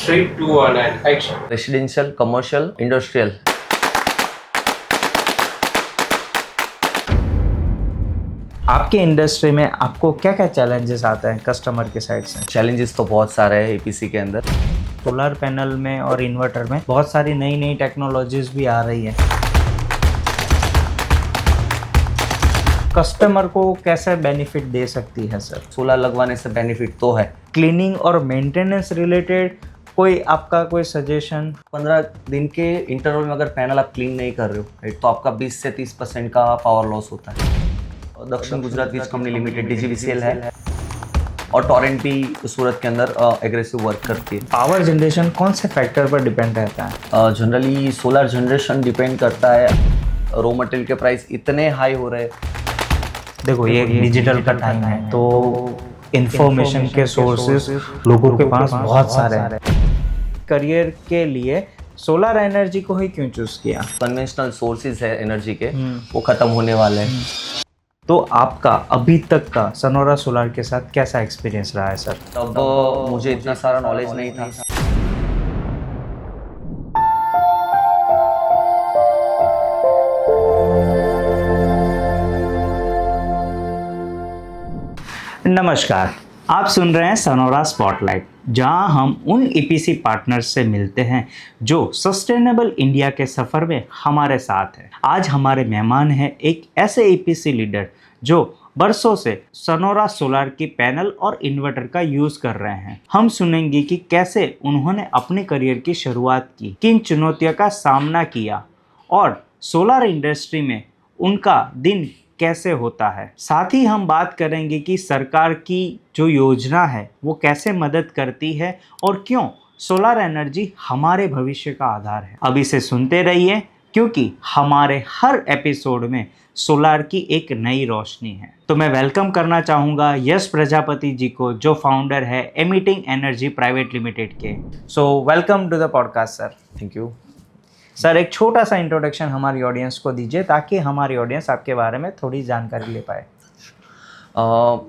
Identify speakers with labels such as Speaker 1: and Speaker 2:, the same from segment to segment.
Speaker 1: 3, 2, 1 and action.
Speaker 2: Residential, commercial, industrial.
Speaker 3: आपके industry में आपको क्या क्या चैलेंजेस आते हैं कस्टमर के साइड से?
Speaker 2: चैलेंजेस तो बहुत सारे हैं एपीसी के अंदर।
Speaker 3: सोलर पैनल में और इन्वर्टर में बहुत सारी नई नई टेक्नोलॉजीज भी आ रही है। कस्टमर को कैसे बेनिफिट दे सकती है सर?
Speaker 2: सोलर लगवाने से बेनिफिट तो है।
Speaker 3: क्लीनिंग और मेंटेनेंस रिलेटेड कोई आपका कोई सजेशन?
Speaker 2: 15 दिन के इंटरवल में अगर पैनल आप क्लीन नहीं कर रहे हो राइट, तो आपका 20 से 30% का पावर लॉस होता है। दक्षिण गुजरात वीज कंपनी लिमिटेड DGVCL है और टॉरेंट भी सूरत के अंदर एग्रेसिव वर्क करती है।
Speaker 3: पावर जनरेशन कौन से फैक्टर पर डिपेंड रहता है?
Speaker 2: जनरली सोलर जनरेशन डिपेंड करता है। रॉ मटेरियल के प्राइस इतने हाई हो रहे हैं।
Speaker 3: देखो ये डिजिटल का टाइम है तो इंफॉर्मेशन के सोर्सेज लोगों के पास बहुत सारे हैं। करियर के लिए सोलर एनर्जी को ही क्यों चूज किया?
Speaker 2: कन्वेंशनल सोर्सेज है एनर्जी के, वो खत्म होने वाले हैं।
Speaker 3: तो आपका अभी तक का सनोरा सोलर के साथ कैसा एक्सपीरियंस रहा है सर?
Speaker 2: तब मुझे इतना सारा नॉलेज नहीं था।
Speaker 3: नमस्कार, आप सुन रहे हैं सनोरा स्पॉटलाइट, जहां हम उन ईपीसी पार्टनर्स से मिलते हैं जो सस्टेनेबल इंडिया के सफ़र में हमारे साथ है। आज हमारे मेहमान हैं एक ऐसे ईपीसी लीडर जो बरसों से सनोरा सोलर की पैनल और इन्वर्टर का यूज़ कर रहे हैं। हम सुनेंगे कि कैसे उन्होंने अपने करियर की शुरुआत की, किन चुनौतियों का सामना किया और सोलर इंडस्ट्री में उनका दिन कैसे होता है। साथ ही हम बात करेंगे कि सरकार की जो योजना है वो कैसे मदद करती है और क्यों सोलर एनर्जी हमारे भविष्य का आधार है। अब इसे सुनते रहिए क्योंकि हमारे हर एपिसोड में सोलर की एक नई रोशनी है। तो मैं वेलकम करना चाहूँगा यश प्रजापति जी को, जो फाउंडर है एमिटिंग एनर्जी प्राइवेट लिमिटेड के। So welcome to the podcast sir.
Speaker 2: Thank you
Speaker 3: sir, एक छोटा सा इंट्रोडक्शन हमारी ऑडियंस को दीजिए ताकि हमारी ऑडियंस आपके बारे में थोड़ी जानकारी ले पाए।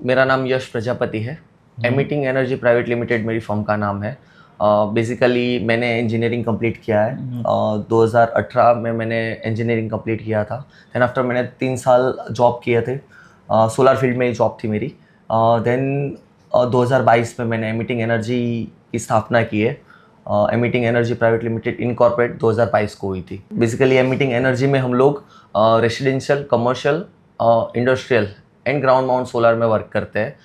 Speaker 2: मेरा नाम यश प्रजापति है। एमिटिंग एनर्जी प्राइवेट लिमिटेड मेरी फर्म का नाम है। बेसिकली मैंने इंजीनियरिंग कंप्लीट किया है। 2018 में मैंने इंजीनियरिंग कंप्लीट किया था। दैन आफ्टर मैंने 3 साल जॉब किए थे। सोलर फील्ड में ही जॉब थी मेरी। देन 2022 में मैंने एमिटिंग एनर्जी की स्थापना की है। Emitting energy private limited incorporate 2022 को हुई थी। बेसिकली एमिटिंग एनर्जी में हम लोग residential, commercial, industrial and ground mount solar में वर्क करते हैं।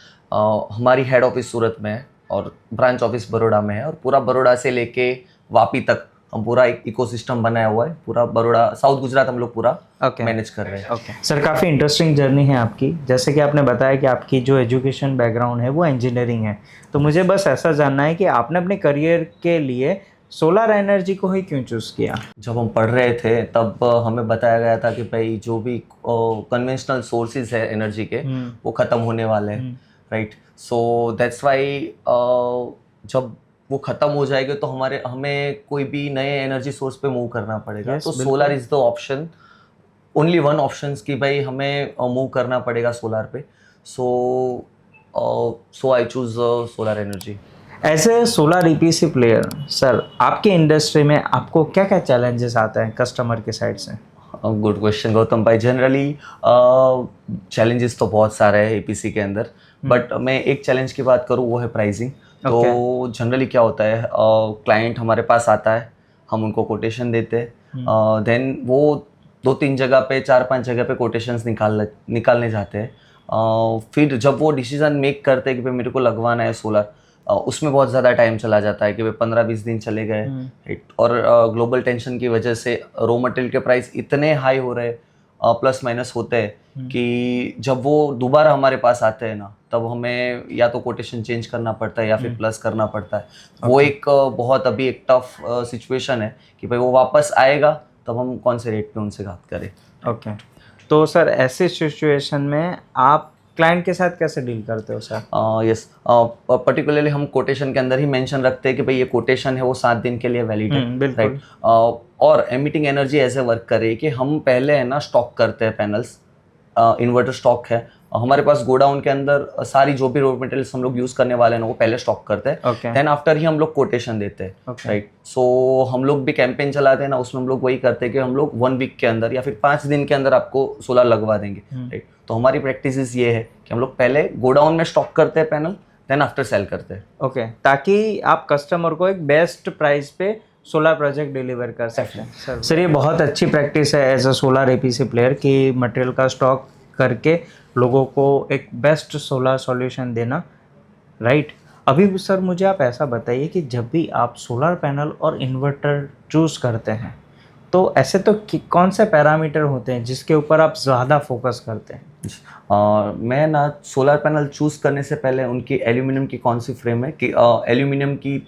Speaker 2: हमारी हेड ऑफिस सूरत में है और ब्रांच ऑफिस बड़ौदा में है, और पूरा बड़ौदा से लेके वापी तक हम पूरा एक इकोसिस्टम बनाया हुआ है। पूरा बड़ौदा, साउथ गुजरात हम लोग पूरा मैनेज कर रहे हैं।
Speaker 3: सर, काफ़ी इंटरेस्टिंग जर्नी है आपकी। जैसे कि आपने बताया कि आपकी जो एजुकेशन बैकग्राउंड है वो इंजीनियरिंग है, तो मुझे बस ऐसा जानना है कि आपने अपने करियर के लिए सोलर एनर्जी को ही क्यों चूज़ किया?
Speaker 2: जब हम पढ़ रहे थे तब हमें बताया गया था कि भाई जो भी कन्वेंशनल सोर्सेज है एनर्जी के वो ख़त्म होने वाले हैं राइट। सो दैट्स वाई जब वो ख़त्म हो जाएगा तो हमें कोई भी नए एनर्जी सोर्स पे मूव करना पड़ेगा। तो solar is the option, only one option कि भाई हमें मूव करना पड़ेगा सोलर पे। So I choose solar energy.
Speaker 3: As a solar EPC player sir, आपके इंडस्ट्री में आपको क्या क्या चैलेंजेस आते हैं कस्टमर के साइड से?
Speaker 2: गुड क्वेश्चन गौतम भाई। जनरली चैलेंजेस तो बहुत सारे हैं ईपीसी के अंदर, बट मैं एक चैलेंज की बात करूँ वो है प्राइसिंग। तो जनरली क्या होता है, क्लाइंट हमारे पास आता है, हम उनको कोटेशन देते हैं, देन वो 2-3 जगह पे, 4-5 जगह पे कोटेशंस निकालने जाते हैं। फिर जब वो डिसीजन मेक करते हैं कि भाई मेरे को लगवाना है सोलर, उसमें बहुत ज़्यादा टाइम चला जाता है कि भाई 15-20 दिन चले गए। और ग्लोबल टेंशन की वजह से रॉ मटेरियल के प्राइस इतने हाई हो रहे, प्लस माइनस होते हैं कि जब वो दोबारा हमारे पास आते हैं ना, तब हमें या तो कोटेशन चेंज करना पड़ता है या फिर प्लस करना पड़ता है। वो एक बहुत अभी एक टफ सिचुएशन है कि भाई वो वापस आएगा तब हम कौन से रेट पे उनसे बात करें।
Speaker 3: ओके, तो सर ऐसे सिचुएशन में आप क्लाइंट के साथ कैसे डील करते हो सर?
Speaker 2: यस, पर्टिकुलरली हम कोटेशन के अंदर ही मेंशन रखते हैं कि भाई ये कोटेशन है वो 7 दिन के लिए वैलिड है राइट। और एमिटिंग एनर्जी ऐसे वर्क करे कि हम पहले है ना स्टॉक करते हैं पैनल्स, इन्वर्टर स्टॉक है, हमारे पास गोडाउन के अंदर सारी जो भी रॉ मटेरियल्स हम लोग यूज करने वाले हैं ना वो पहले स्टॉक करते हैं,
Speaker 3: ओके
Speaker 2: देन आफ्टर ही हम लोग कोटेशन देते हैं,
Speaker 3: ओके
Speaker 2: राइट। सो हम लोग भी कैंपेन चलाते हैं ना, उसमें हम लोग वही करते हैं कि हम लोग 1 वीक के अंदर या फिर 5 दिन के अंदर आपको सोलर लगवा देंगे, राइट। तो हमारी प्रैक्टिस ये है कि हम लोग पहले गोडाउन में स्टॉक करते हैं पैनल, देन आफ्टर सेल करते हैं।
Speaker 3: ओके, ताकि आप कस्टमर को एक बेस्ट प्राइस पे सोलर प्रोजेक्ट डिलीवर कर सकते हैं। सर ये बहुत अच्छी प्रैक्टिस है as a solar EPC player कि मटेरियल का स्टॉक करके लोगों को एक बेस्ट सोलर सॉल्यूशन देना, राइट। अभी सर मुझे आप ऐसा बताइए कि जब भी आप सोलर पैनल और इन्वर्टर चूज़ करते हैं तो ऐसे तो कौन से पैरामीटर होते हैं जिसके ऊपर आप ज़्यादा फोकस करते हैं?
Speaker 2: मैं ना सोलर पैनल चूज़ करने से पहले उनकी एल्यूमिनियम की कौन सी फ्रेम है, कि एल्यूमिनियम की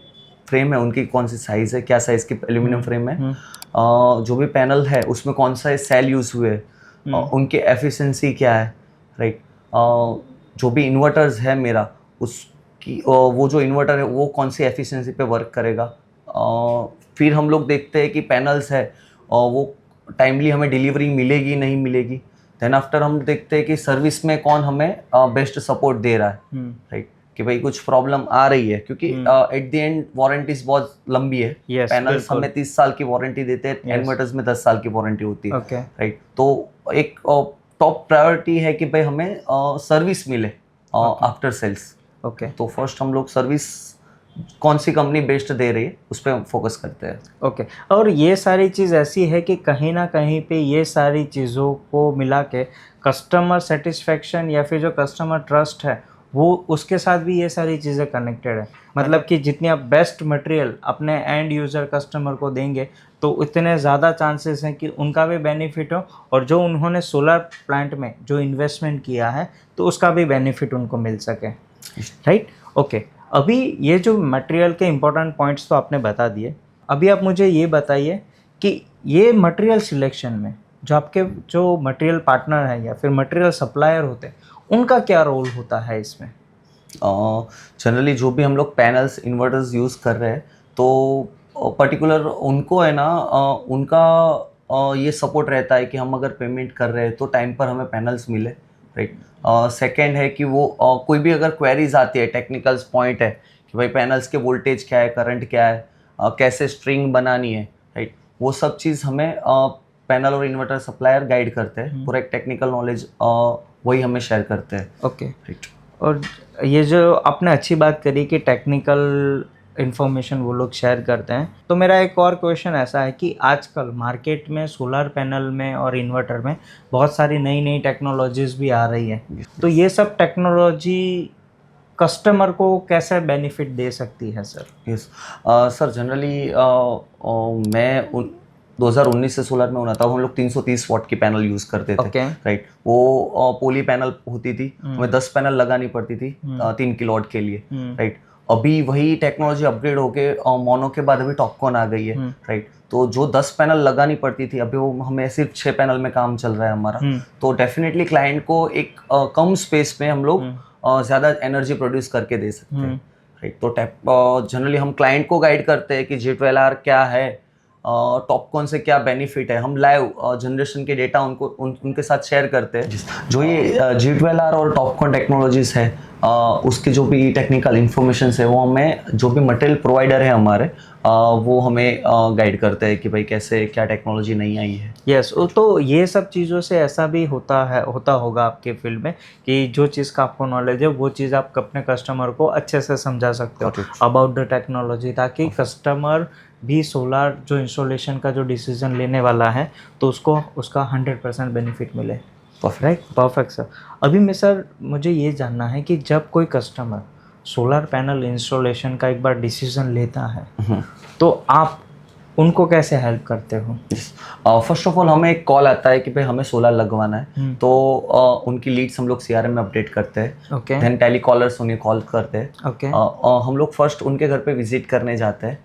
Speaker 2: फ्रेम है उनकी कौन सी साइज़ है, क्या साइज़ की एल्यूमिनियम फ्रेम है, जो भी पैनल है उसमें कौन सा सेल यूज़ हुए, उनकी एफिशिएंसी क्या है, राइट। जो भी इन्वर्टर्स है मेरा उसकी वो जो इन्वर्टर है वो कौन सी एफिशिएंसी पे वर्क करेगा। फिर हम लोग देखते हैं कि पैनल्स है वो टाइमली हमें डिलीवरी मिलेगी नहीं मिलेगी। देन आफ्टर हम देखते हैं कि सर्विस में कौन हमें बेस्ट सपोर्ट दे रहा है, राइट। कि भाई कुछ प्रॉब्लम आ रही है, क्योंकि एट द एंड वारंटीज बहुत लंबी है।
Speaker 3: Yes,
Speaker 2: पैनल्स
Speaker 3: बिल्कुल।
Speaker 2: हमें 30 साल की वारंटी देते हैं,
Speaker 3: Yes.
Speaker 2: इन्वर्टर्स में 10 साल की वारंटी होती है,
Speaker 3: ओके
Speaker 2: राइट। तो एक टॉप प्रायोरिटी है कि भाई हमें सर्विस मिले आफ्टर सेल्स।
Speaker 3: ओके
Speaker 2: तो फर्स्ट हम लोग सर्विस कौन सी कंपनी बेस्ट दे रही है उस पर फोकस करते हैं।
Speaker 3: ओके। और ये सारी चीज़ ऐसी है कि कहीं ना कहीं पे ये सारी चीज़ों को मिला के कस्टमर सेटिस्फेक्शन या फिर जो कस्टमर ट्रस्ट है वो उसके साथ भी ये सारी चीज़ें कनेक्टेड है। मतलब कि जितनी आप बेस्ट मटेरियल अपने एंड यूज़र कस्टमर को देंगे तो उतने ज़्यादा चांसेस हैं कि उनका भी बेनिफिट हो और जो उन्होंने सोलर प्लांट में जो इन्वेस्टमेंट किया है तो उसका भी बेनिफिट उनको मिल सके, राइट। ओके, अभी ये जो मटेरियल के इम्पोर्टेंट पॉइंट्स तो आपने बता दिए, अभी आप मुझे ये बताइए कि ये मटेरियल सिलेक्शन में जो आपके जो मटेरियल पार्टनर है या फिर मटेरियल सप्लायर होते हैं उनका क्या रोल होता है इसमें?
Speaker 2: जनरली जो भी हम लोग पैनल्स इन्वर्टर्स यूज़ कर रहे हैं तो पर्टिकुलर उनको है ना उनका ये सपोर्ट रहता है कि हम अगर पेमेंट कर रहे हैं तो टाइम पर हमें पैनल्स मिले, राइट। सेकेंड है कि वो कोई भी अगर क्वेरीज आती है, टेक्निकल्स पॉइंट है कि भाई पैनल्स के वोल्टेज क्या है, करंट क्या है, कैसे स्ट्रिंग बनानी है, राइट। वो सब चीज़ हमें पैनल और इन्वर्टर सप्लायर गाइड करते हैं, पूरा एक टेक्निकल नॉलेज वही हमें शेयर करते हैं,
Speaker 3: ओके।
Speaker 2: राइट।
Speaker 3: और ये जो आपने अच्छी बात करी कि टेक्निकल इन्फॉर्मेशन वो लोग शेयर करते हैं, तो मेरा एक और क्वेश्चन ऐसा है कि आजकल मार्केट में सोलर पैनल में और इन्वर्टर में बहुत सारी नई नई टेक्नोलॉजीज़ भी आ रही है, तो ये सब टेक्नोलॉजी कस्टमर को कैसे बेनिफिट दे सकती है सर?
Speaker 2: यस सर, जनरली मैं 2019 से सोलर में होना था, हम लोग 330 वॉट की पैनल यूज़ करते थे,
Speaker 3: ओके
Speaker 2: राइट। वो पोली पैनल होती थी, हमें 10 पैनल लगानी पड़ती थी 3 किलोवाट के लिए, राइट। अभी वही टेक्नोलॉजी अपग्रेड होके मोनो के बाद अभी टॉपकॉन आ गई है, राइट। तो जो 10 पैनल लगानी पड़ती थी अभी वो हमें सिर्फ 6 पैनल में काम चल रहा है हमारा। तो डेफिनेटली क्लाइंट को एक कम स्पेस में हम लोग ज़्यादा एनर्जी प्रोड्यूस करके दे सकते हैं, राइट। तो जनरली हम क्लाइंट को गाइड करते हैं कि G12R क्या है, टॉपकॉन से क्या बेनिफिट है, हम लाइव जनरेशन के डेटा उनके साथ शेयर करते हैं। जो ये G12R और टॉपकॉन टेक्नोलॉजीज़ है उसके जो भी टेक्निकल इन्फॉर्मेशन है वो हमें जो भी मटेरियल प्रोवाइडर है हमारे वो हमें गाइड करते हैं कि भाई कैसे क्या टेक्नोलॉजी नई आई है।
Speaker 3: यस, तो ये सब चीज़ों से ऐसा भी होता होगा आपके फील्ड में कि जो चीज़ का आपको नॉलेज है वो चीज़ आप अपने कस्टमर को अच्छे से समझा सकते हो अबाउट द टेक्नोलॉजी, ताकि कस्टमर भी सोलर जो इंस्टॉलेशन का जो डिसीजन लेने वाला है तो उसको उसका 100% बेनिफिट मिले, राइट। Perfect sir. अभी मैं सर मुझे ये जानना है कि जब कोई कस्टमर सोलर पैनल इंस्टॉलेशन का एक बार डिसीजन लेता है तो आप उनको कैसे हेल्प करते हो?
Speaker 2: फर्स्ट ऑफ ऑल हमें एक कॉल आता है कि भाई हमें सोलर लगवाना है, तो उनकी लीड्स हम लोग CRM में अपडेट करते हैं,
Speaker 3: ओके
Speaker 2: देन टेलीकॉलर्स उन्हें कॉल करते हैं,
Speaker 3: ओके
Speaker 2: हम लोग फर्स्ट उनके घर पे विजिट करने जाते हैं।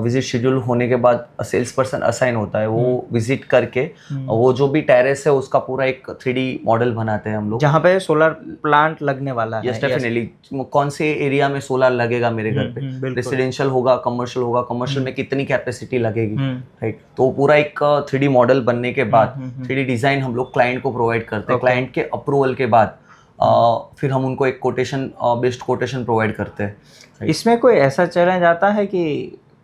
Speaker 2: विजिट शेड्यूल होने के बाद सेल्स पर्सन असाइन होता है, वो विजिट करके वो जो भी टेरेस है उसका पूरा एक 3D मॉडल बनाते हैं हम लोग,
Speaker 3: जहाँ पे सोलर प्लांट लगने वाला है।
Speaker 2: यस डेफिनेटली कौन से एरिया में सोलर लगेगा मेरे घर पे, रेसिडेंशियल होगा, कमर्शियल में कितनी कैपेसिटी लगेगी, राइट। तो पूरा एक 3D मॉडल बनने के बाद 3D डिज़ाइन हम लोग क्लाइंट को प्रोवाइड करते हैं। क्लाइंट के अप्रूवल के बाद फिर हम उनको एक कोटेशन बेस्ड कोटेशन प्रोवाइड करते हैं।
Speaker 3: इसमें कोई ऐसा चैलेंज आता है कि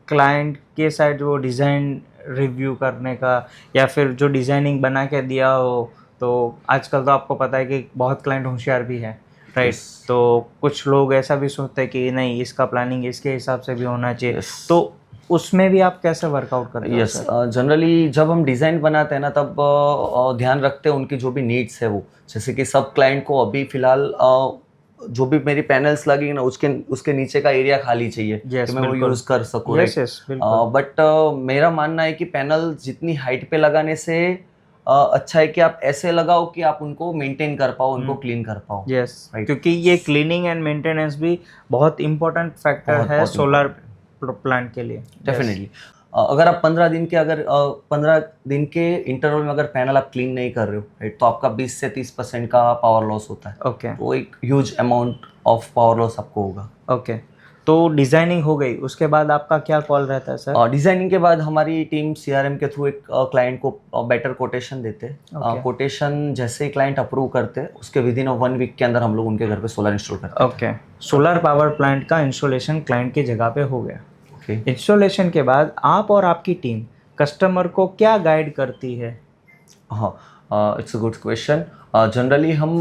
Speaker 3: क्लाइंट के साइड वो डिज़ाइन रिव्यू करने का, या फिर जो डिज़ाइनिंग बना के दिया हो, तो आजकल तो आपको पता है कि बहुत क्लाइंट होशियार भी है, राइट?
Speaker 2: Yes.
Speaker 3: तो कुछ लोग ऐसा भी सोचते हैं कि नहीं, इसका प्लानिंग इसके हिसाब से भी होना चाहिए।
Speaker 2: Yes.
Speaker 3: तो उसमें भी आप कैसे वर्कआउट करते हो?
Speaker 2: यस, जनरली जब हम डिज़ाइन बनाते हैं ना, तब ध्यान रखते हैं उनकी जो भी नीड्स है वो, जैसे कि सब क्लाइंट को अभी फ़िलहाल जो भी मेरी पैनल्स लगेंगे ना, उसके नीचे का एरिया खाली चाहिए
Speaker 3: Yes,
Speaker 2: कि मैं वो
Speaker 3: बिल्कुल।
Speaker 2: यूज़ कर सकूँ,
Speaker 3: Yes, yes, बिल्कुल।
Speaker 2: बट मेरा मानना है कि पैनल जितनी हाइट पे लगाने से अच्छा है कि आप ऐसे लगाओ कि आप उनको मेंटेन कर पाओ, उनको क्लीन कर पाओ।
Speaker 3: Yes,
Speaker 2: Right.
Speaker 3: क्योंकि ये क्लीनिंग एंड मेंटेनेंस भी बहुत इंपॉर्टेंट फैक्टर है
Speaker 2: बहुत
Speaker 3: सोलर प्लांट के लिए।
Speaker 2: डेफिनेटली। अगर आप 15 दिन के इंटरवल में अगर पैनल आप क्लीन नहीं कर रहे हो, राइट, तो आपका 20 से 30% का पावर लॉस होता है।
Speaker 3: ओके,
Speaker 2: तो एक huge amount of power loss आपको होगा।
Speaker 3: ओके। तो डिजाइनिंग हो गई, उसके बाद आपका क्या कॉल रहता है सर?
Speaker 2: डिजाइनिंग के बाद हमारी टीम सीआरएम के थ्रू एक क्लाइंट को बेटर कोटेशन देते हैं।
Speaker 3: Okay.
Speaker 2: कोटेशन जैसे ही क्लाइंट अप्रूव करते हैं, उसके विद इन 1 वीक के अंदर हम लोग उनके घर पे सोलर इंस्टॉल करते हैं।
Speaker 3: ओके, सोलर पावर प्लांट का इंस्टॉलेशन क्लाइंट की जगह पे हो गया।
Speaker 2: ओके।
Speaker 3: इंस्टॉलेशन के बाद आप और आपकी टीम कस्टमर को क्या गाइड करती है?
Speaker 2: हाँ, it's a good question. Generally हम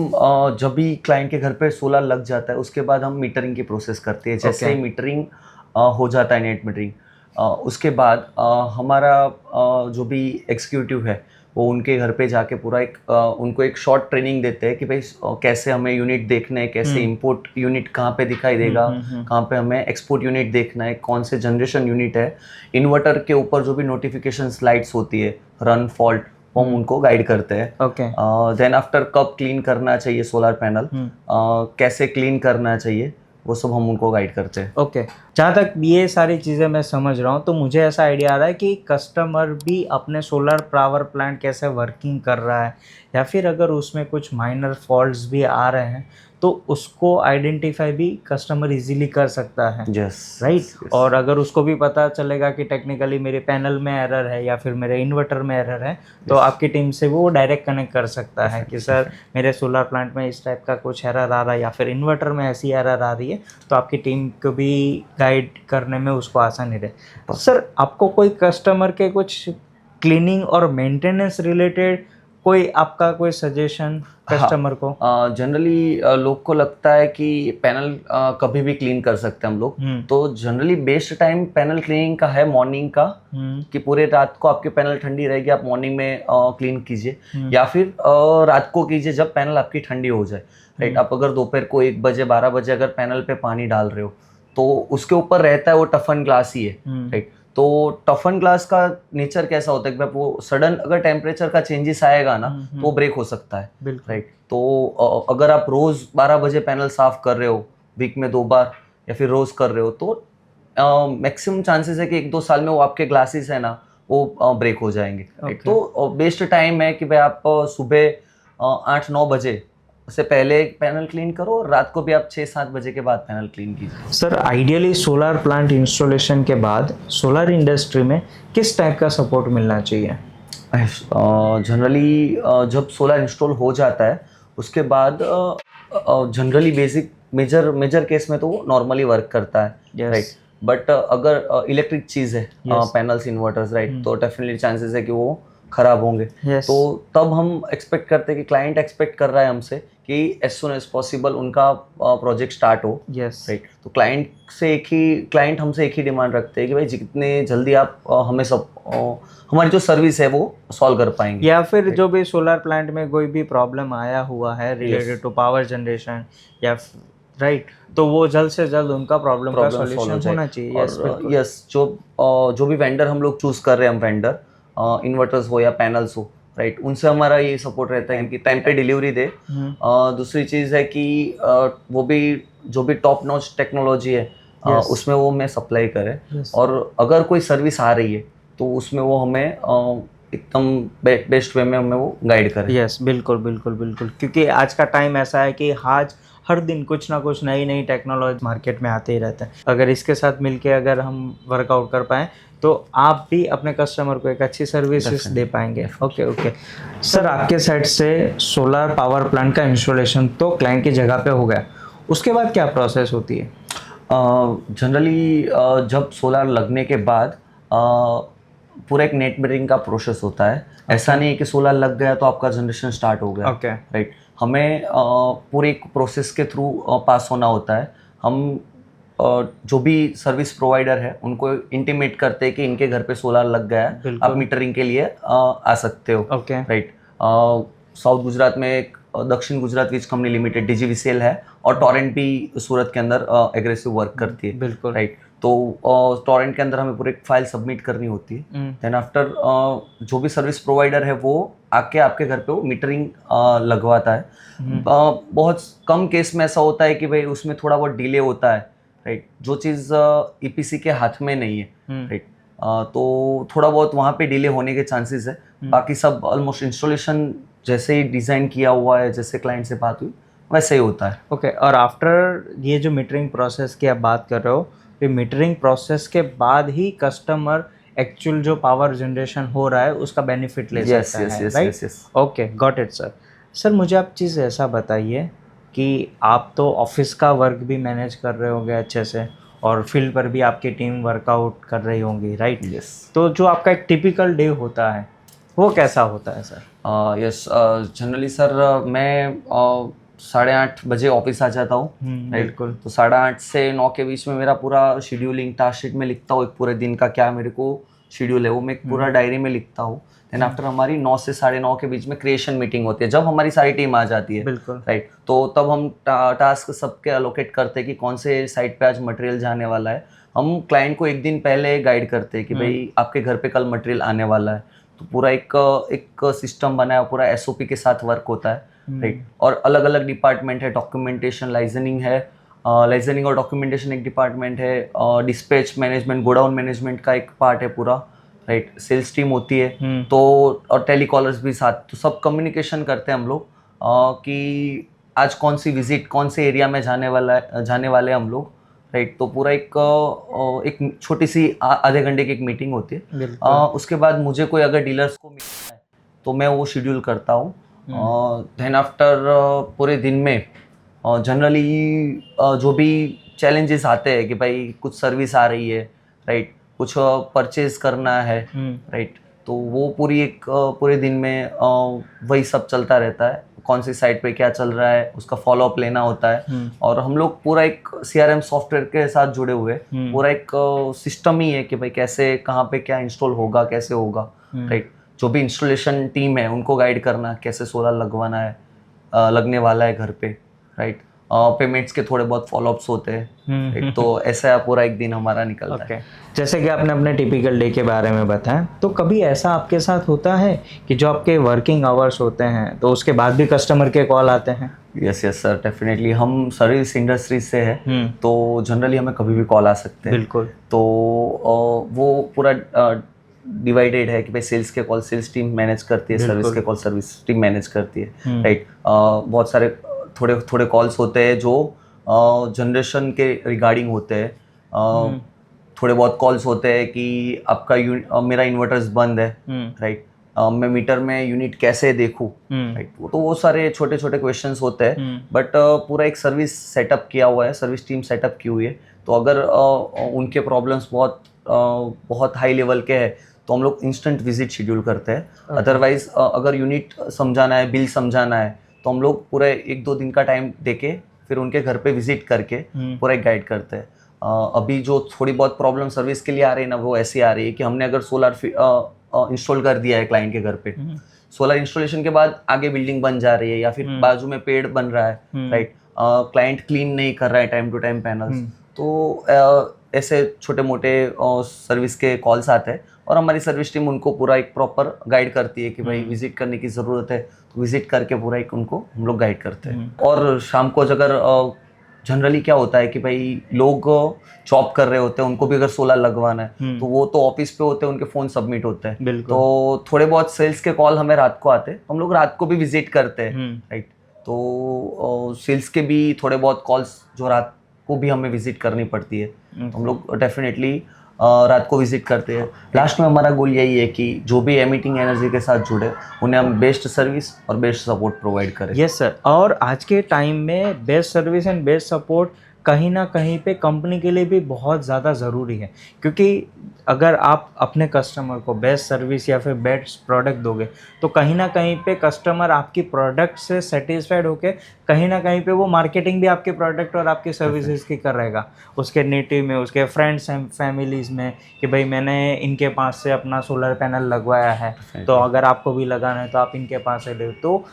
Speaker 2: जब भी क्लाइंट के घर पे सोलर लग जाता है, उसके बाद हम मीटरिंग की प्रोसेस करते हैं। जैसे ही मीटरिंग हो जाता है, नेट मीटरिंग, उसके बाद हमारा जो भी एग्जीक्यूटिव है वो उनके घर पे जाके पूरा उनको एक शॉर्ट ट्रेनिंग देते हैं कि भाई कैसे हमें यूनिट देखना है, कैसे इंपोर्ट यूनिट कहाँ पे दिखाई देगा, कहाँ पे हमें एक्सपोर्ट यूनिट देखना है, कौन से जनरेशन यूनिट है। इन्वर्टर के ऊपर जो भी नोटिफिकेशन लाइट्स होती है, रन फॉल्ट, हम उनको गाइड करते हैं।
Speaker 3: ओके,
Speaker 2: देन आफ्टर कब क्लीन करना चाहिए सोलर पैनल, कैसे क्लीन करना चाहिए, वो सब हम उनको गाइड करते हैं।
Speaker 3: ओके। जहाँ तक ये सारी चीज़ें मैं समझ रहा हूँ, तो मुझे ऐसा आइडिया आ रहा है कि कस्टमर भी अपने सोलर पावर प्लांट कैसे वर्किंग कर रहा है, या फिर अगर उसमें कुछ माइनर फॉल्ट्स भी आ रहे हैं तो उसको आइडेंटिफाई भी कस्टमर इजीली कर सकता है,
Speaker 2: यस,
Speaker 3: राइट? और अगर उसको भी पता चलेगा कि टेक्निकली मेरे पैनल में एरर है या फिर मेरे इन्वर्टर में एरर है, तो आपकी टीम से वो डायरेक्ट कनेक्ट कर सकता है कि सर मेरे सोलर प्लांट में इस टाइप का कुछ एरर आ रहा है, या फिर इन्वर्टर में ऐसी एरर आ रही है, तो आपकी टीम को भी गाइड करने में उसको आसानी रहे। सर, आपको कोई कस्टमर के कुछ क्लीनिंग और मेंटेनेंस रिलेटेड कोई आपका कोई सजेशन कस्टमर को?
Speaker 2: जनरली लोग को लगता है कि पैनल कभी भी क्लीन कर सकते हैं हम लोग, तो generally best time panel cleaning का है मॉर्निंग का, कि पूरे रात को आपकी पैनल ठंडी रहेगी, आप मॉर्निंग में क्लीन कीजिए, या फिर रात को कीजिए जब पैनल आपकी ठंडी हो जाए, राइट। आप अगर दोपहर को 1 बजे 12 बजे अगर पैनल पे पानी डाल रहे हो, तो उसके ऊपर रहता है वो टफन ग्लास ही है, राइट। तो टफन ग्लास का नेचर कैसा होता है कि वो सडन अगर टेम्परेचर का चेंजेस आएगा ना, तो वो ब्रेक हो सकता है, राइट। तो अगर आप रोज 12 बजे पैनल साफ कर रहे हो, वीक में 2 बार या फिर रोज कर रहे हो, तो मैक्सिमम चांसेस है कि 1-2 साल में वो आपके ग्लासेस है ना, वो ब्रेक हो जाएंगे, राइट। तो बेस्ट टाइम है कि भाई आप सुबह 8-9 बजे उससे पहले पैनल क्लीन करो, और रात को भी आप 6-7 बजे के बाद पैनल क्लीन कीजिए।
Speaker 3: Sir, ideally solar plant installation के बाद सोलर इंडस्ट्री में किस टाइप का सपोर्ट मिलना चाहिए?
Speaker 2: जनरली जब सोलर इंस्टॉल हो जाता है, उसके बाद जनरली बेसिक मेजर केस में तो वो नॉर्मली वर्क करता है, राइट। बट अगर इलेक्ट्रिक चीज़ है, पैनल्स, इन्वर्टर्स, राइट, तो डेफिनेटली चांसेस है कि वो खराब होंगे। तो तब हम एक्सपेक्ट करते हैं कि क्लाइंट एक्सपेक्ट कर रहा है हमसे कि एज सुन एज पॉसिबल उनका प्रोजेक्ट स्टार्ट हो, राइट। तो क्लाइंट हमसे एक ही डिमांड रखते हैं कि भाई जितने जल्दी आप हमें सब हमारी जो सर्विस है वो सॉल्व कर पाएंगे,
Speaker 3: या फिर जो भी सोलर प्लांट में कोई भी प्रॉब्लम आया हुआ है रिलेटेड टू पावर जनरेशन, या राइट, तो वो जल्द से जल्द उनका प्रॉब्लम का सॉल्यूशन होना चाहिए।
Speaker 2: यस, जो भी वेंडर हम लोग चूज कर रहे हैं, हम वेंडर इन्वर्टर्स हो या पैनल्स हो, राइट, उनसे हमारा ये सपोर्ट रहता है कि टाइम पे डिलीवरी दे। दूसरी चीज़ है कि वो भी जो भी टॉप नॉच टेक्नोलॉजी है, उसमें वो हमें सप्लाई करे, और अगर कोई सर्विस आ रही है तो उसमें वो हमें एकदम बेस्ट वे में हमें वो गाइड करे।
Speaker 3: यस, बिल्कुल बिल्कुल बिल्कुल, क्योंकि आज का टाइम ऐसा है कि आज हर दिन कुछ ना कुछ नई नई टेक्नोलॉजी मार्केट में आते ही रहते हैं। अगर इसके साथ मिलके अगर हम वर्कआउट कर पाएँ तो आप भी अपने कस्टमर को एक अच्छी सर्विसेज दे पाएंगे। ओके ओके सर, आपके साइड से सोलर पावर प्लांट का इंस्टॉलेशन तो क्लाइंट की जगह पे हो गया, उसके बाद क्या प्रोसेस होती है?
Speaker 2: जनरली जब सोलर लगने के बाद पूरा एक नेट मीटरिंग का प्रोसेस होता है। ऐसा नहीं है कि सोलर लग गया तो आपका जनरेशन स्टार्ट हो गया।
Speaker 3: ओके
Speaker 2: राइट, हमें पूरे एक प्रोसेस के थ्रू पास होना होता है। हम जो भी सर्विस प्रोवाइडर है उनको इंटीमेट करते हैं कि इनके घर पे सोलर लग गया है,
Speaker 3: बिल्कुल।
Speaker 2: आप मीटरिंग के लिए आ सकते हो।
Speaker 3: ओके
Speaker 2: राइट, साउथ गुजरात में एक दक्षिण गुजरात वीज कंपनी लिमिटेड DGVCL है, और टोरेंट भी सूरत के अंदर एग्रेसिव वर्क करती है।
Speaker 3: बिल्कुल।
Speaker 2: राइट, तो टोरेंट के अंदर हमें पूरी एक फाइल सबमिट करनी होती है। देन आफ्टर जो भी सर्विस प्रोवाइडर है वो आके आपके घर पे वो मीटरिंग लगवाता है। बहुत कम केस में ऐसा होता है कि भाई उसमें थोड़ा बहुत डिले होता है। राइट, जो चीज़ EPC के हाथ में नहीं है। राइट, तो थोड़ा बहुत वहाँ पे डिले होने के चांसेस है। बाकी सब ऑलमोस्ट इंस्टॉलेशन जैसे ही डिज़ाइन किया हुआ है, जैसे क्लाइंट से बात हुई वैसे ही होता है।
Speaker 3: ओके और आफ्टर ये जो मीटरिंग प्रोसेस की आप बात कर रहे हो, ये मीटरिंग प्रोसेस के बाद ही कस्टमर एक्चुअल जो पावर जनरेशन हो रहा है उसका बेनिफिट ले
Speaker 2: Yes,
Speaker 3: सकता
Speaker 2: yes,
Speaker 3: है,
Speaker 2: yes,
Speaker 3: right?
Speaker 2: yes, yes.
Speaker 3: Okay, got it sir. Sir मुझे आप चीज़ ऐसा बताइए कि आप तो ऑफिस का वर्क भी मैनेज कर रहे होंगे अच्छे से, और फील्ड पर भी आपकी टीम वर्कआउट कर रही होंगी, राइट?
Speaker 2: Yes.
Speaker 3: तो जो आपका एक टिपिकल डे होता है वो कैसा होता है सर?
Speaker 2: यस, जनरली सर मैं 8:30 बजे ऑफिस आ जाता हूँ। राइट,
Speaker 3: बिल्कुल।
Speaker 2: तो 8:30 से 9 के बीच में मेरा पूरा शेड्यूलिंग टास्क शीट में लिखता हूँ, एक पूरे दिन का क्या मेरे को शेड्यूल है वो मैं एक पूरा डायरी में लिखता हूँ। देन आफ्टर हमारी 9 से 9:30 के बीच में क्रिएशन मीटिंग होती है, जब हमारी सारी टीम आ जाती है।
Speaker 3: बिल्कुल।
Speaker 2: राइट, तो तब हम टास्क सबके अलोकेट करते हैं कि कौन से साइट पे आज मटेरियल जाने वाला है। हम क्लाइंट को एक दिन पहले गाइड करते हैं कि भाई आपके घर पे कल मटेरियल आने वाला है, तो पूरा एक सिस्टम बना है, पूरा SOP के साथ वर्क होता है। राइट, और अलग अलग डिपार्टमेंट है, डॉक्यूमेंटेशन, लाइजनिंग है, लाइजनिंग और डॉक्यूमेंटेशन एक डिपार्टमेंट है, डिस्पैच मैनेजमेंट, गोडाउन मैनेजमेंट का एक पार्ट है पूरा। राइट, सेल्स टीम होती है, तो और टेलीकॉलर्स भी साथ, तो सब कम्युनिकेशन करते हैं हम लोग कि आज कौन सी विजिट कौन से एरिया में जाने वाले हैं हम लोग। राइट, तो पूरा एक छोटी सी आधे घंटे की एक मीटिंग होती है। उसके बाद मुझे कोई अगर डीलर्स को मिलना है तो मैं वो शेड्यूल करता हूँ। देन आफ्टर पूरे दिन में जनरली जो भी चैलेंजेस आते हैं कि भाई कुछ सर्विस आ रही है, राइट, कुछ परचेज करना है, राइट, तो वो पूरे दिन में वही सब चलता रहता है। कौन सी साइट पे क्या चल रहा है उसका फॉलोअप लेना होता है। और हम लोग पूरा एक CRM सॉफ्टवेयर के साथ जुड़े हुए, पूरा एक सिस्टम ही है कि भाई कैसे कहाँ पे क्या इंस्टॉल होगा, कैसे होगा। राइट, जो भी इंस्टॉलेशन टीम है उनको गाइड करना कैसे सोलर लगवाना है, लगने वाला है घर पे। राइट, पेमेंट्स के थोड़े बहुत फॉलोअप्स होते हैं। राइट, तो ऐसा पूरा एक दिन हमारा निकलता है।
Speaker 3: जैसे कि आपने अपने टिपिकल डे के बारे में बताया, तो कभी ऐसा आपके साथ होता है कि जो आपके वर्किंग आवर्स होते हैं तो उसके बाद भी कस्टमर के कॉल आते हैं?
Speaker 2: Yes yes sir, definitely. हम सर्विस इंडस्ट्री से हैं, तो जनरली हमें कभी भी कॉल आ सकते हैं।
Speaker 3: बिल्कुल।
Speaker 2: तो वो पूरा डिवाइडेड है कि भाई सेल्स के कॉल सेल्स टीम मैनेज करती है, सर्विस के कॉल सर्विस टीम मैनेज करती है। राइट, बहुत सारे थोड़े कॉल्स होते हैं जो जनरेशन के रिगार्डिंग होते हैं। थोड़े बहुत कॉल्स होते हैं कि आपका मेरा इन्वर्टर्स बंद है, राइट, मैं मीटर में यूनिट कैसे देखूं। राइट, तो वो सारे छोटे छोटे क्वेश्चंस होते हैं। बट पूरा एक सर्विस सेटअप किया हुआ है, सर्विस टीम सेटअप की हुई है। तो अगर उनके प्रॉब्लम्स बहुत हाई लेवल के हैं तो हम लोग इंस्टेंट विजिट शेड्यूल करते हैं। अदरवाइज अगर यूनिट समझाना है, बिल समझाना है, तो हम लोग पूरे 1-2 दिन का टाइम देके फिर उनके घर पे विजिट करके पूरा एक गाइड करते हैं। अभी जो थोड़ी बहुत प्रॉब्लम सर्विस के लिए आ रही है ना, वो ऐसी आ रही है कि हमने अगर सोलर इंस्टॉल कर दिया है क्लाइंट के घर पे, सोलर इंस्टॉलेशन के बाद आगे बिल्डिंग बन जा रही है या फिर बाजू में पेड़ बन रहा है, राइट, क्लाइंट क्लीन नहीं कर रहा है टाइम टू टाइम पैनल्स, तो ऐसे छोटे मोटे सर्विस के कॉल्स आते हैं और हमारी सर्विस टीम उनको पूरा एक प्रॉपर गाइड करती है कि भाई विजिट करने की ज़रूरत है, तो विजिट करके पूरा एक उनको हम लोग गाइड करते हैं। और शाम को अगर जनरली क्या होता है कि भाई लोग जॉब कर रहे होते हैं, उनको भी अगर सोलर लगवाना है तो वो तो ऑफिस पे होते हैं, उनके फ़ोन सबमिट होते हैं, तो थोड़े बहुत सेल्स के कॉल हमें रात को आते हैं, हम लोग रात को भी विजिट करते हैं। राइट, तो सेल्स के भी थोड़े बहुत कॉल्स जो रात को भी हमें विजिट करनी पड़ती है, तो हम लोग डेफिनेटली रात को विजिट करते हैं। लास्ट में हमारा गोल यही है कि जो भी एमिटिंग एनर्जी के साथ जुड़े उन्हें हम बेस्ट सर्विस और बेस्ट सपोर्ट प्रोवाइड करें।
Speaker 3: यस सर, और आज के टाइम में best service and best support कहीं ना कहीं पे कंपनी के लिए भी बहुत ज़्यादा ज़रूरी है, क्योंकि अगर आप अपने कस्टमर को बेस्ट सर्विस या फिर बेस्ट प्रोडक्ट दोगे तो कहीं ना कहीं पे कस्टमर आपकी प्रोडक्ट से सेटिस्फाइड होके कहीं ना कहीं पे वो मार्केटिंग भी आपके प्रोडक्ट और आपकी सर्विसेज की कर रहेगा, उसके नेटिव में, उसके फ्रेंड्स एंड फैमिलीज़ में, कि भाई मैंने इनके पास से अपना सोलर पैनल लगवाया है, तो अगर आपको भी लगाना है तो आप इनके पास से ले। तो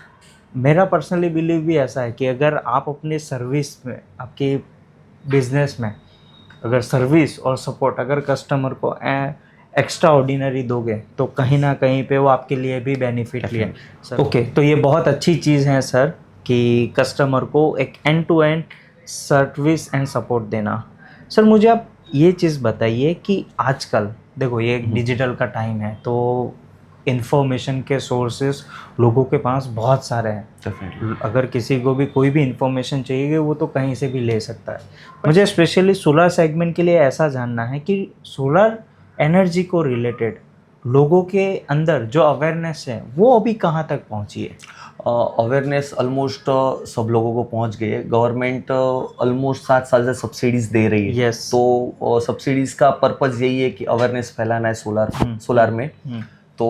Speaker 3: मेरा पर्सनली बिलीव भी ऐसा है कि अगर आप अपने सर्विस में, आपके बिजनेस में अगर सर्विस और सपोर्ट अगर कस्टमर को एक्स्ट्रा ऑर्डिनरी दोगे तो कहीं ना कहीं पे वो आपके लिए भी बेनिफिट लिए सर। ओके, तो ये बहुत अच्छी चीज़ है सर कि कस्टमर को एक end to end service and support देना। सर मुझे आप ये चीज़ बताइए कि आजकल देखो ये एक डिजिटल का टाइम है, तो इन्फॉर्मेशन के सोर्सेस लोगों के पास बहुत सारे हैं।
Speaker 2: डेफिनेटली
Speaker 3: अगर किसी को भी कोई भी इन्फॉर्मेशन चाहिए वो तो कहीं से भी ले सकता है। मुझे स्पेशली सोलर सेगमेंट के लिए ऐसा जानना है कि सोलर एनर्जी को रिलेटेड लोगों के अंदर जो अवेयरनेस है वो अभी कहाँ तक पहुँची है?
Speaker 2: अवेयरनेस ऑलमोस्ट सब लोगों को पहुंच गई है। गवर्नमेंट ऑलमोस्ट 7 साल से सब्सिडीज दे रही है।
Speaker 3: Yes.
Speaker 2: तो सब्सिडीज का पर्पज़ यही है कि अवेयरनेस फैलाना है सोलार में। तो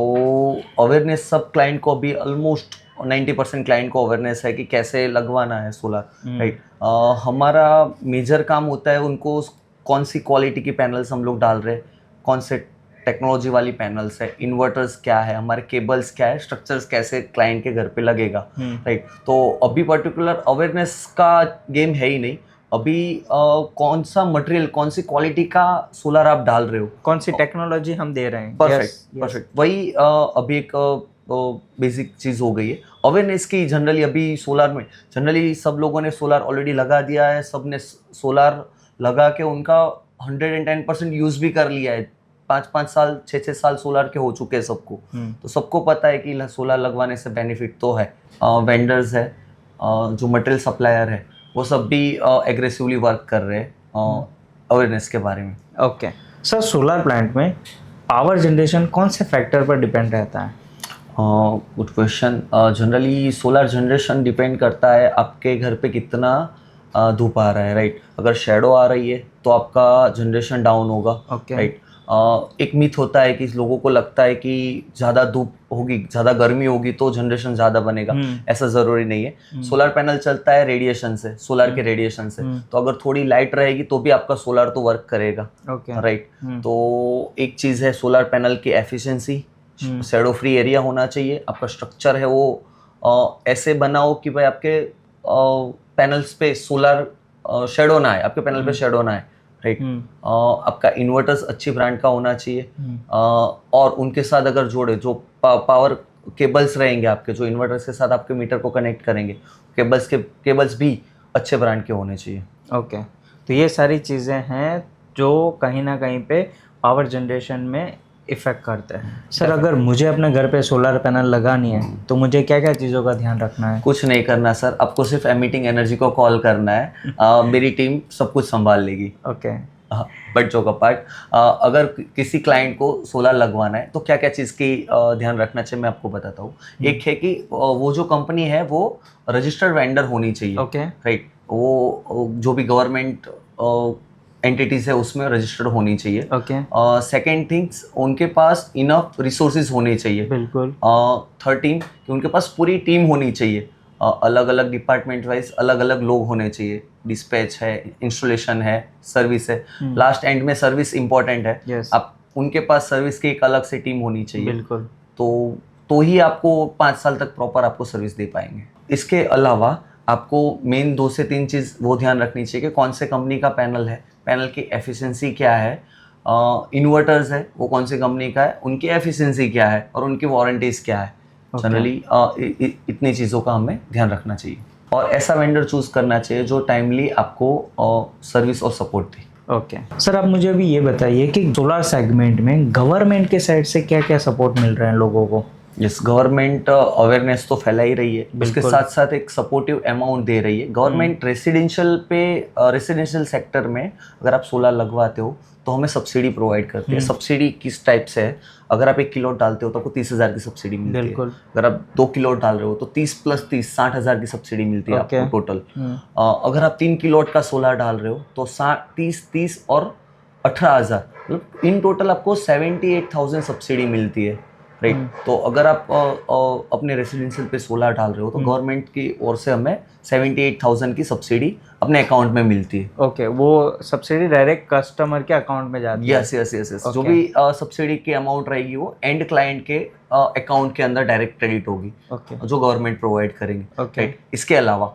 Speaker 2: अवेयरनेस सब क्लाइंट को अभी ऑलमोस्ट 90% क्लाइंट को अवेयरनेस है कि कैसे लगवाना है सोलार, राइट। हमारा मेजर काम होता है उनको कौन सी क्वालिटी की पैनल्स हम लोग डाल रहे हैं, कौन से टेक्नोलॉजी वाली पैनल्स है, इन्वर्टर्स क्या है, हमारे केबल्स क्या है, स्ट्रक्चर्स कैसे क्लाइंट के घर पे लगेगा, राइट। तो अभी पर्टिकुलर अवेयरनेस का गेम है ही नहीं। अभी कौन सा मटेरियल, कौन सी क्वालिटी का सोलर आप डाल रहे हो,
Speaker 3: कौन सी टेक्नोलॉजी हम दे रहे हैं।
Speaker 2: परफेक्ट वही अभी एक बेसिक चीज़ हो गई है अवेयरनेस की। जनरली अभी सोलर में जनरली सब लोगों ने सोलर ऑलरेडी लगा दिया है, सब ने सोलर लगा के उनका 110% यूज़ भी कर लिया है। 5-5 साल 6-6 साल सोलर के हो चुके हैं सबको। तो सबको पता है कि सोलर लगवाने से बेनिफिट तो है। वेंडर्स है, जो मटेरियल सप्लायर है, वो सब भी एग्रेसिवली वर्क कर रहे हैं अवेयरनेस के बारे में।
Speaker 3: ओके सर, सोलर प्लांट में पावर जनरेशन कौन से फैक्टर पर डिपेंड रहता है?
Speaker 2: Good question. Generally solar generation depend करता है आपके घर पे कितना धूप आ रहा है, राइट। अगर शेडो आ रही है तो आपका जनरेशन डाउन होगा, राइट। एक मिथ होता है कि लोगों को लगता है कि ज़्यादा धूप होगी, ज़्यादा गर्मी होगी तो जनरेशन ज़्यादा बनेगा। ऐसा ज़रूरी नहीं है। सोलर पैनल चलता है रेडिएशन से, सोलर के रेडिएशन से। तो अगर थोड़ी लाइट रहेगी तो भी आपका सोलर तो वर्क करेगा, राइट। तो एक चीज़ है सोलर पैनल की एफिशिएंसी, शैडो फ्री एरिया होना चाहिए। आपका स्ट्रक्चर है वो ऐसे बनाओ कि भाई आपके पैनल्स पे सोलर शेडो ना आए, आपके पैनल पे शेडो ना आए, राइट। आपका इन्वर्टर्स अच्छी ब्रांड का होना चाहिए। और उनके साथ अगर जोड़े जो पावर केबल्स रहेंगे आपके, जो इन्वर्टर्स के साथ आपके मीटर को कनेक्ट करेंगे, केबल्स भी अच्छे ब्रांड के होने चाहिए।
Speaker 3: ओके, तो ये सारी चीज़ें हैं जो कहीं ना कहीं पे पावर जनरेशन में इफ़ेक्ट करते हैं। सर अगर मुझे अपने घर पे सोलर पैनल लगानी है तो मुझे क्या क्या चीज़ों का ध्यान रखना है?
Speaker 2: कुछ नहीं करना सर, आपको सिर्फ एमिटिंग एनर्जी को कॉल करना है। मेरी टीम सब कुछ संभाल लेगी।
Speaker 3: ओके,
Speaker 2: बट जोक अपार्ट, अगर किसी क्लाइंट को सोलर लगवाना है तो क्या क्या चीज़ की ध्यान रखना चाहिए मैं आपको बताता हूँ। एक है कि वो जो कंपनी है वो रजिस्टर्ड वेंडर होनी चाहिए,
Speaker 3: ओके,
Speaker 2: राइट। वो जो भी गवर्नमेंट एंटिटीज है उसमें रजिस्टर्ड होनी चाहिए।
Speaker 3: ओके,
Speaker 2: सेकेंड थिंग्स, उनके पास इनफ रिसोर्सेज होने चाहिए।
Speaker 3: बिल्कुल।
Speaker 2: थर्ड थिंग कि उनके पास पूरी टीम होनी चाहिए। अलग अलग डिपार्टमेंट वाइज अलग अलग लोग होने चाहिए। डिस्पैच है, इंस्टॉलेशन है, सर्विस है। लास्ट एंड में सर्विस इंपॉर्टेंट है।
Speaker 3: Yes.
Speaker 2: आप उनके पास सर्विस की एक अलग से टीम होनी चाहिए।
Speaker 3: बिल्कुल।
Speaker 2: तो ही आपको 5 साल तक प्रॉपर आपको सर्विस दे पाएंगे। इसके अलावा आपको मेन 2 से 3 चीज़ वो ध्यान रखनी चाहिए कि कौन से कंपनी का पैनल है, पैनल की एफिशिएंसी क्या है, इन्वर्टर्स है वो कौन सी कंपनी का है, उनकी एफिशिएंसी क्या है और उनकी वारंटीज़ क्या है। जनरली इतनी चीज़ों का हमें ध्यान रखना चाहिए और ऐसा वेंडर चूज़ करना चाहिए जो टाइमली आपको सर्विस और सपोर्ट दे।
Speaker 3: ओके सर, आप मुझे अभी ये बताइए कि सोलर सेगमेंट में गवर्नमेंट के साइड से क्या क्या सपोर्ट मिल रहे हैं लोगों को?
Speaker 2: यस, गवर्नमेंट अवेयरनेस तो फैला ही रही है, उसके साथ साथ एक सपोर्टिव अमाउंट दे रही है गवर्नमेंट। रेसिडेंशियल सेक्टर में अगर आप सोलर लगवाते हो तो हमें सब्सिडी प्रोवाइड करती है। सब्सिडी किस टाइप से है, अगर आप 1 किलो डालते हो तो आपको 30,000 की सब्सिडी मिलती है।
Speaker 3: बिल्कुल।
Speaker 2: अगर आप 2 किलो डाल रहे हो तो 30 + 30 60,000 की सब्सिडी मिलती है आपको टोटल। अगर आप 3 किलो का सोलर डाल रहे हो तो 30 और 18,000, मतलब इन टोटल आपको 78,000 सब्सिडी मिलती है, राइट। तो अगर आप अपने रेसिडेंशियल पे सोलर डाल रहे हो तो गवर्नमेंट की ओर से हमें 78,000 की सब्सिडी अपने अकाउंट में मिलती है।
Speaker 3: ओके, वो सब्सिडी डायरेक्ट कस्टमर के अकाउंट में जाती है?
Speaker 2: यस यस यस यस, जो भी सब्सिडी की अमाउंट रहेगी वो एंड क्लाइंट के अकाउंट के अंदर डायरेक्ट क्रेडिट होगी, जो गवर्नमेंट प्रोवाइड करेंगे, राइट। इसके अलावा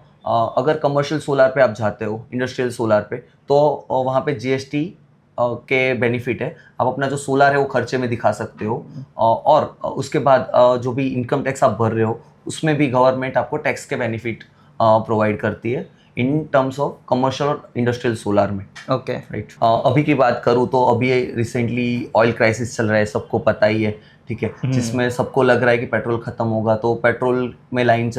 Speaker 2: अगर कमर्शियल सोलर पे आप जाते हो, इंडस्ट्रियल सोलर पे, तो वहाँ पे जीएसटी के बेनिफिट है। आप अपना जो सोलर है वो खर्चे में दिखा सकते हो, और उसके बाद जो भी इनकम टैक्स आप भर रहे हो उसमें भी गवर्नमेंट आपको टैक्स के बेनिफिट प्रोवाइड करती है इन टर्म्स ऑफ कमर्शियल और इंडस्ट्रियल सोलर में।
Speaker 3: Okay,
Speaker 2: right. अभी की बात करूँ तो अभी रिसेंटली ऑयल क्राइसिस चल रहा है, सबको पता ही है, ठीक है, जिसमें सबको लग रहा है कि पेट्रोल खत्म होगा तो पेट्रोल में लाइन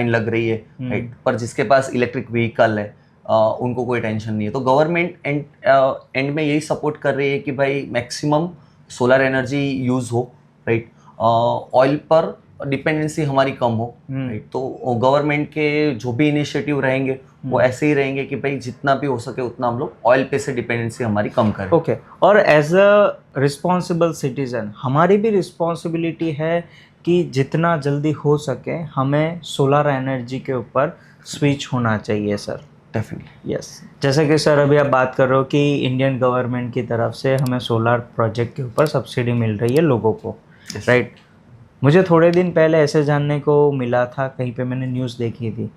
Speaker 2: लग रही है, राइट। पर जिसके पास इलेक्ट्रिक व्हीकल है उनको कोई टेंशन नहीं है। तो गवर्नमेंट एंड में यही सपोर्ट कर रही है कि भाई मैक्सिमम सोलर एनर्जी यूज़ हो, राइट। ऑयल पर डिपेंडेंसी हमारी कम हो, राइट। तो गवर्नमेंट के जो भी इनिशिएटिव रहेंगे वो ऐसे ही रहेंगे कि भाई जितना भी हो सके उतना हम लोग ऑयल पे से डिपेंडेंसी हमारी कम करें।
Speaker 3: ओके, और एज अ रिस्पॉन्सिबल सिटीजन हमारी भी रिस्पॉन्सिबिलिटी है कि जितना जल्दी हो सके हमें सोलर एनर्जी के ऊपर स्विच होना चाहिए सर।
Speaker 2: Definitely,
Speaker 3: yes. जैसे कि सर अभी आप बात कर रहे हो कि इंडियन गवर्नमेंट की तरफ से हमें सोलर प्रोजेक्ट के ऊपर सब्सिडी मिल रही है लोगों को, राइट। मुझे थोड़े दिन पहले ऐसे जानने को मिला था, कहीं पे मैंने न्यूज़ देखी थी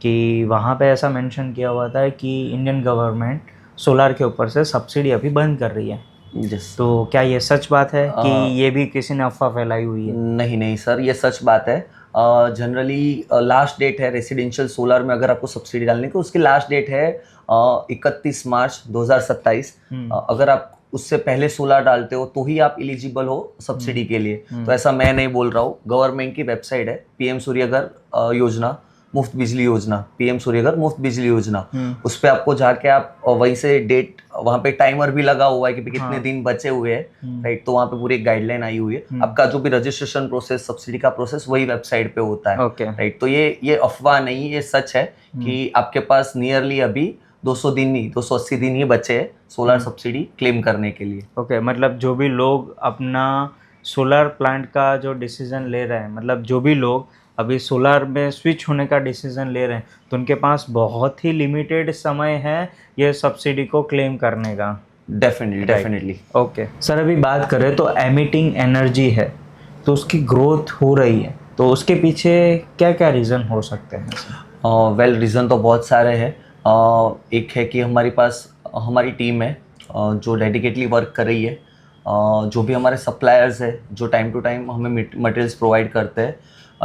Speaker 3: कि वहाँ पे ऐसा मेंशन किया हुआ था कि इंडियन गवर्नमेंट सोलर के ऊपर से सब्सिडी अभी बंद कर रही है।
Speaker 2: यस।
Speaker 3: तो क्या ये सच बात है कि ये भी किसी ने अफवाह फैलाई हुई है?
Speaker 2: नहीं नहीं सर, ये सच बात है। जनरली लास्ट डेट है रेसिडेंशियल सोलर में अगर आपको सब्सिडी डालने की, उसकी लास्ट डेट है 31 मार्च 2027। अगर आप उससे पहले सोलर डालते हो तो ही आप एलिजिबल हो सब्सिडी के लिए। तो ऐसा मैं नहीं बोल रहा हूँ, गवर्नमेंट की वेबसाइट है पीएम सूर्यघर योजना मुफ्त बिजली योजना, पीएम सूर्यघर मुफ्त बिजली योजना, उस पर आपको जाके आप वहीं से डेट, वहाँ पे टाइमर भी लगा हुआ है कि कितने दिन बचे हुए हैं, राइट। तो वहाँ पे पूरी एक गाइडलाइन आई हुई है। आपका जो भी रजिस्ट्रेशन प्रोसेस, सब्सिडी का प्रोसेस वही वेबसाइट पे होता है, राइट। तो ये अफवाह नहीं, ये सच है कि आपके पास नियरली अभी 200 दिन ही 280 दिन ही बचे हैं सोलर सब्सिडी क्लेम करने के लिए।
Speaker 3: ओके, मतलब जो भी लोग अपना सोलर प्लांट का जो डिसीजन ले रहे हैं, मतलब जो भी लोग अभी सोलर में स्विच होने का डिसीजन ले रहे हैं, तो उनके पास बहुत ही लिमिटेड समय है ये सब्सिडी को क्लेम करने का।
Speaker 2: डेफिनेटली।
Speaker 3: ओके सर, अभी बात करें तो एमिटिंग एनर्जी है तो उसकी ग्रोथ हो रही है, तो उसके पीछे क्या क्या रीज़न हो सकते हैं?
Speaker 2: वेल, रीज़न तो बहुत सारे हैं। एक है कि हमारे पास हमारी टीम है जो डेडिकेटली वर्क कर रही है। जो भी हमारे सप्लायर्स है जो टाइम टू टाइम हमें मटेरियल्स प्रोवाइड करते हैं।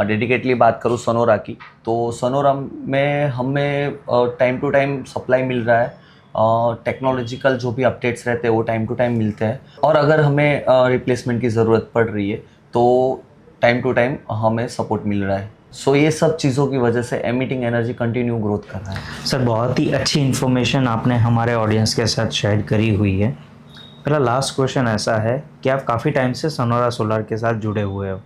Speaker 2: डेडिकेटली बात करूँ सोनोरा की, तो सोनोरा में हमें टाइम टू टाइम सप्लाई मिल रहा है। टेक्नोलॉजिकल जो भी अपडेट्स रहते हैं वो टाइम टू टाइम मिलते हैं, और अगर हमें रिप्लेसमेंट की ज़रूरत पड़ रही है तो टाइम टू टाइम हमें सपोर्ट मिल रहा है। सो ये सब चीज़ों की वजह से एमिटिंग एनर्जी कंटिन्यू ग्रोथ कर रहा है।
Speaker 3: सर, बहुत ही अच्छी इन्फॉर्मेशन आपने हमारे ऑडियंस के साथ शेयर करी हुई है। मेरा लास्ट क्वेश्चन ऐसा है कि आप काफ़ी टाइम से सोनोरा सोलर के साथ जुड़े हुए हो,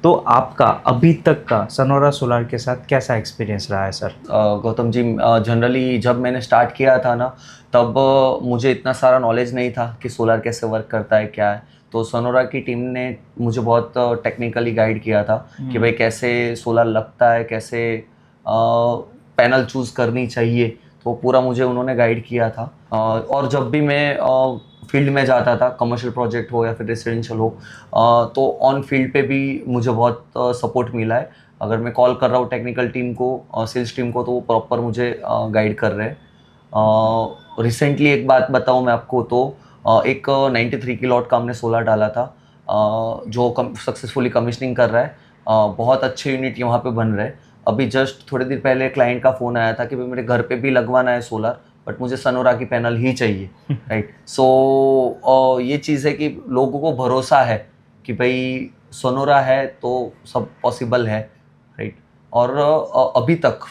Speaker 3: तो आपका अभी तक का सोनोरा सोलर के साथ कैसा एक्सपीरियंस रहा है सर?
Speaker 2: गौतम जी, जनरली जब मैंने स्टार्ट किया था ना, तब मुझे इतना सारा नॉलेज नहीं था कि सोलर कैसे वर्क करता है, क्या है। तो सोनोरा की टीम ने मुझे बहुत टेक्निकली गाइड किया था कि भाई कैसे सोलर लगता है, कैसे पैनल चूज़ करनी चाहिए, तो पूरा मुझे उन्होंने गाइड किया था। और जब भी मैं फील्ड में जाता था, कमर्शियल प्रोजेक्ट हो या फिर रेसिडेंशियल हो, तो ऑन फील्ड पे भी मुझे बहुत सपोर्ट मिला है। अगर मैं कॉल कर रहा हूँ टेक्निकल टीम को, सेल्स टीम को, तो वो प्रॉपर मुझे गाइड कर रहे हैं। रिसेंटली एक बात बताऊँ मैं आपको, तो एक 93 किलोवाट का हमने सोलर डाला था, जो सक्सेसफुली कमिश्निंग कर रहा है। बहुत अच्छे यूनिट वहाँ पे बन रहे हैं। अभी जस्ट थोड़े दिन पहले क्लाइंट का फ़ोन आया था कि भाई मेरे घर पे भी लगवाना है सोलर, बट मुझे सोनोरा की पैनल ही चाहिए, राइट। सो ये चीज़ है कि लोगों को भरोसा है कि भाई सोनोरा है तो सब पॉसिबल है, राइट। और अभी तक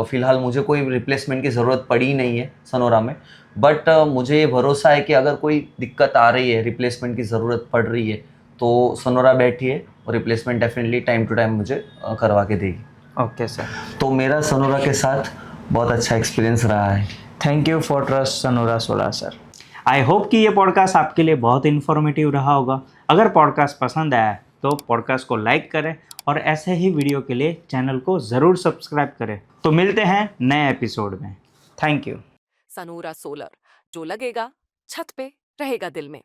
Speaker 2: फ़िलहाल मुझे कोई रिप्लेसमेंट की ज़रूरत पड़ी नहीं है सोनोरा में, बट मुझे ये भरोसा है कि अगर कोई दिक्कत आ रही है, रिप्लेसमेंट की ज़रूरत पड़ रही है, तो सोनोरा बैठिए और replacement definitely time to time मुझे करवा के देगी।
Speaker 3: ओके सर,
Speaker 2: तो मेरा सोनोरा के साथ बहुत अच्छा एक्सपीरियंस रहा है।
Speaker 3: Thank you for trust Sonora solar sir. I hope कि ये पॉडकास्ट आपके लिए बहुत इन्फॉर्मेटिव रहा होगा। अगर पॉडकास्ट पसंद आया तो पॉडकास्ट को लाइक करें और ऐसे ही वीडियो के लिए चैनल को ज़रूर सब्सक्राइब करें। तो मिलते हैं नए एपिसोड में। Thank you.
Speaker 1: सनोरा सोलर, जो लगेगा छत पे रहेगा दिल में।